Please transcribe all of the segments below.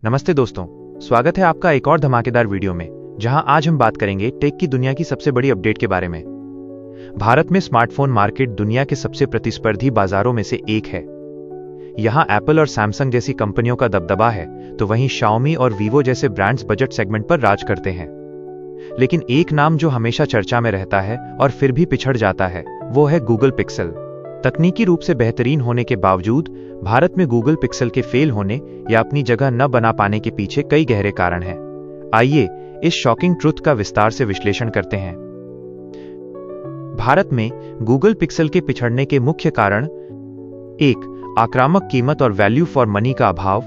नमस्ते दोस्तों, स्वागत है आपका एक और धमाकेदार वीडियो में, जहां आज हम बात करेंगे टेक की दुनिया की सबसे बड़ी अपडेट के बारे में। भारत में स्मार्टफोन मार्केट दुनिया के सबसे प्रतिस्पर्धी बाजारों में से एक है। यहां एप्पल और सैमसंग जैसी कंपनियों का दबदबा है, तो वहीं शाओमी और वीवो जैसे ब्रांड्स बजट सेगमेंट पर राज करते हैं। लेकिन एक नाम जो हमेशा चर्चा में रहता है और फिर भी पिछड़ जाता है, वो है गूगल पिक्सल। तकनीकी रूप से बेहतरीन होने के बावजूद भारत में गूगल पिक्सल के फेल होने या अपनी जगह न बना पाने के पीछे कई गहरे कारण हैं। आइए इस शॉकिंग ट्रुथ का विस्तार से विश्लेषण करते हैं। भारत में गूगल पिक्सल के पिछड़ने के मुख्य कारण: 1. आक्रामक कीमत और वैल्यू फॉर मनी का अभाव।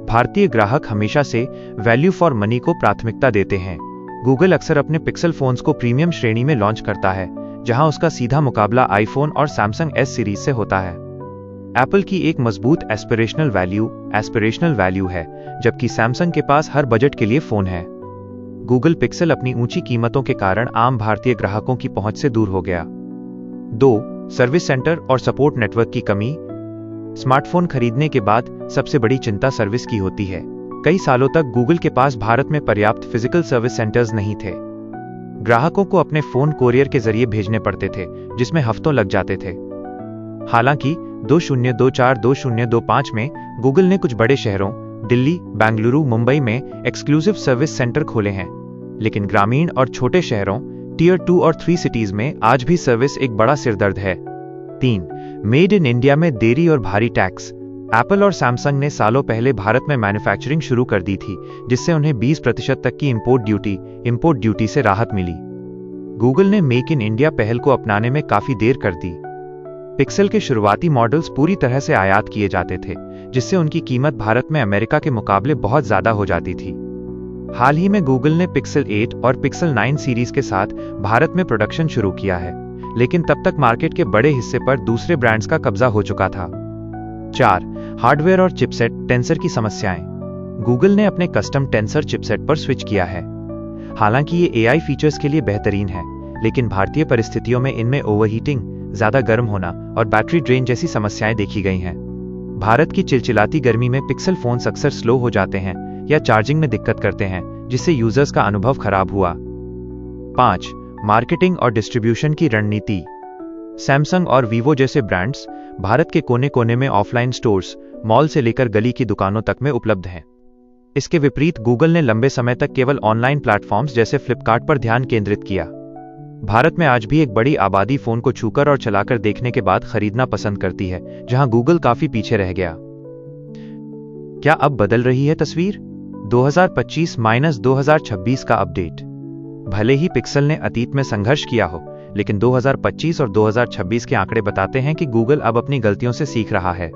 भारतीय ग्राहक हमेशा से वैल्यू फॉर मनी को प्राथमिकता देते हैं। गूगल अक्सर अपने पिक्सल फोन्स को प्रीमियम श्रेणी में लॉन्च करता है, जहां उसका सीधा मुकाबला आईफोन और सैमसंग एस सीरीज से होता है। एप्पल की एक मजबूत एस्पिरेशनल वैल्यू है, जबकि सैमसंग के पास हर बजट के लिए फोन है। गूगल पिक्सल अपनी ऊंची कीमतों के कारण आम भारतीय ग्राहकों की पहुंच से दूर हो गया। 2. सर्विस सेंटर और सपोर्ट नेटवर्क की कमी। स्मार्टफोन खरीदने के बाद सबसे बड़ी चिंता सर्विस की होती है। कई सालों तक गूगल के पास भारत में पर्याप्त फिजिकल सर्विस सेंटर्स नहीं थे। ग्राहकों को अपने फोन कोरियर के जरिए भेजने पड़ते थे, जिसमें हफ्तों लग जाते थे। हालांकि 2024-2025 में गूगल ने कुछ बड़े शहरों दिल्ली, बेंगलुरु, मुंबई में एक्सक्लूसिव सर्विस सेंटर खोले हैं, लेकिन ग्रामीण और छोटे शहरों टियर 2 और 3 सिटीज में आज भी सर्विस एक बड़ा सिरदर्द है। 3. मेड इन इंडिया में देरी और भारी टैक्स। एप्पल और सैमसंग ने सालों पहले भारत में मैन्युफैक्चरिंग शुरू कर दी थी, जिससे उन्हें 20% तक की इंपोर्ट ड्यूटी से राहत मिली। गूगल ने मेक इन इंडिया पहल को अपनाने में काफी देर कर दी। पिक्सल के शुरुआती मॉडल्स पूरी तरह से आयात किए जाते थे, जिससे उनकी कीमत भारत में अमेरिका के मुकाबले बहुत ज्यादा हो जाती थी। हाल ही में गूगल ने पिक्सल 8 और पिक्सल 9 सीरीज के साथ भारत में प्रोडक्शन शुरू किया है, लेकिन तब तक मार्केट के बड़े हिस्से पर दूसरे ब्रांड्स का कब्जा हो चुका था। 4. हार्डवेयर और चिपसेट टेंसर की समस्याएं। गूगल ने अपने कस्टम टेंसर चिपसेट पर स्विच किया है। हालांकि ये एआई फीचर्स के लिए बेहतरीन है, लेकिन भारतीय परिस्थितियों में इनमें ओवरहीटिंग, ज्यादा गर्म होना और बैटरी ड्रेन जैसी समस्याएं देखी गई हैं। भारत की चिलचिलाती गर्मी में पिक्सल फोन्स अक्सर स्लो हो जाते हैं या चार्जिंग में दिक्कत करते हैं, जिससे यूजर्स का अनुभव खराब हुआ। 5. मार्केटिंग और डिस्ट्रीब्यूशन की रणनीति। सैमसंग और वीवो जैसे ब्रांड्स भारत के कोने कोने में ऑफलाइन स्टोर्स, मॉल से लेकर गली की दुकानों तक में उपलब्ध हैं। इसके विपरीत गूगल ने लंबे समय तक केवल ऑनलाइन प्लेटफॉर्म्स जैसे फ्लिपकार्ट पर ध्यान केंद्रित किया। भारत में आज भी एक बड़ी आबादी फोन को छूकर और चलाकर देखने के बाद खरीदना पसंद करती है, जहां गूगल काफी पीछे रह गया। क्या अब बदल रही है तस्वीर? 2025-2026 का अपडेट। भले ही पिक्सल ने अतीत में संघर्ष किया हो, लेकिन 2025 और 2026 के आंकड़े बताते हैं कि गूगल अब अपनी गलतियों से सीख रहा है।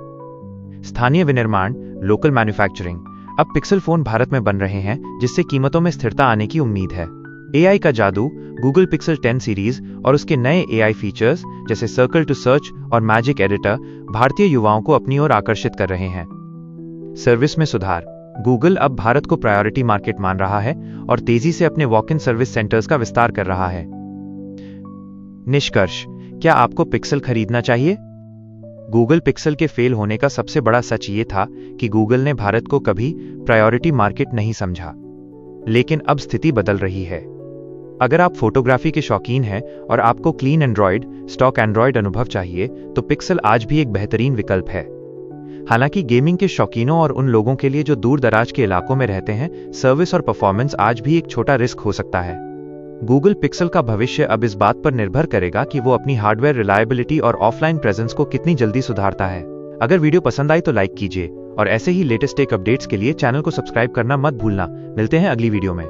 स्थानीय विनिर्माण, लोकल मैन्युफैक्चरिंग। अब पिक्सल फोन भारत में बन रहे हैं, जिससे कीमतों में स्थिरता आने की उम्मीद है। एआई का जादू, गूगल पिक्सल 10 सीरीज और उसके नए एआई फीचर्स जैसे सर्कल टू सर्च और मैजिक एडिटर भारतीय युवाओं को अपनी ओर आकर्षित कर रहे हैं। सर्विस में सुधार। गूगल अब भारत को प्रायोरिटी मार्केट मान रहा है और तेजी से अपने वॉक इन सर्विस सेंटर्स का विस्तार कर रहा है। निष्कर्ष: क्या आपको पिक्सल खरीदना चाहिए? गूगल पिक्सल के फेल होने का सबसे बड़ा सच ये था कि गूगल ने भारत को कभी प्रायोरिटी मार्केट नहीं समझा, लेकिन अब स्थिति बदल रही है। अगर आप फोटोग्राफी के शौकीन हैं और आपको क्लीन एंड्रॉयड, स्टॉक एंड्रॉयड अनुभव चाहिए, तो पिक्सल आज भी एक बेहतरीन विकल्प है। हालांकि गेमिंग के शौकीनों और उन लोगों के लिए जो दूर दराज के इलाकों में रहते हैं, सर्विस और परफॉर्मेंस आज भी एक छोटा रिस्क हो सकता है। गूगल पिक्सल का भविष्य अब इस बात पर निर्भर करेगा कि वो अपनी हार्डवेयर रिलायबिलिटी और ऑफलाइन प्रेजेंस को कितनी जल्दी सुधारता है। अगर वीडियो पसंद आई तो लाइक कीजिए और ऐसे ही लेटेस्ट टेक अपडेट्स के लिए चैनल को सब्सक्राइब करना मत भूलना। मिलते हैं अगली वीडियो में।